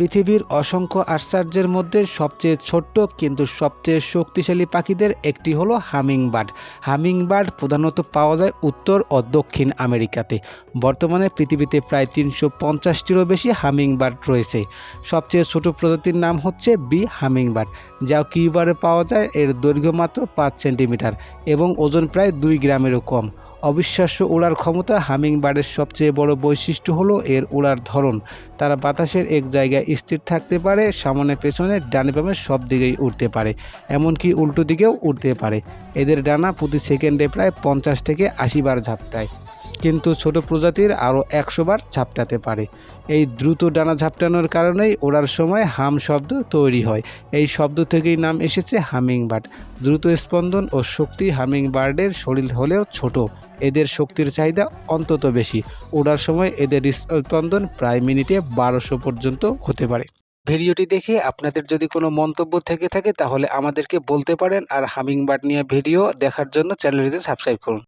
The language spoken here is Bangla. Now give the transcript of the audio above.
পৃথিবীর অসংখ্য আশ্চর্যের মধ্যে সবচেয়ে ছোট্ট কিন্তু সবচেয়ে শক্তিশালী পাখিদের একটি হলো হামিংবার্ড। হামিংবার্ড প্রধানত পাওয়া যায় উত্তর ও দক্ষিণ আমেরিকাতে। বর্তমানে পৃথিবীতে প্রায় 350টিরও বেশি হামিংবার্ড রয়েছে। সবচেয়ে ছোট প্রজাতির নাম হচ্ছে বি হামিংবার্ড, যা কিউবারে পাওয়া যায়। এর দৈর্ঘ্য মাত্র 5 সেন্টিমিটার এবং ওজন প্রায় 2 গ্রামেরও কম। অবিশ্বাস্য উড়ার ক্ষমতা। হামিংবার্ডের সবচেয়ে বড় বৈশিষ্ট্য হলো এর উড়ার ধরন। তারা বাতাসের এক জায়গায় স্থির থাকতে পারে, সামনে পেছনে ডানে বামে সব দিকেই উড়তে পারে, এমনকি উল্টো দিকেও উড়তে পারে। এদের ডানা প্রতি সেকেন্ডে প্রায় 50 থেকে 80 বার ঝাপটায়, কিন্তু ছোট প্রজাতির আরও 100 বার ঝাপটাতে পারে। এই দ্রুত ডানা ঝাপটানোর কারণেই ওড়ার সময় হাম শব্দ তৈরি হয়। এই শব্দ থেকেই নাম এসেছে হামিংবার্ড। দ্রুত স্পন্দন ও শক্তি। হামিংবার্ডের শরীর হলেও ছোট, এদের শক্তির চাহিদা অন্তত বেশি। ওড়ার সময় এদের স্পন্দন প্রায় মিনিটে 1200 পর্যন্ত হতে পারে। ভিডিওটি দেখে আপনাদের যদি কোনো মন্তব্য থেকে থাকে তাহলে আমাদেরকে বলতে পারেন। আর হামিংবার্ড নিয়ে ভিডিও দেখার জন্য চ্যানেলটিতে সাবস্ক্রাইব করুন।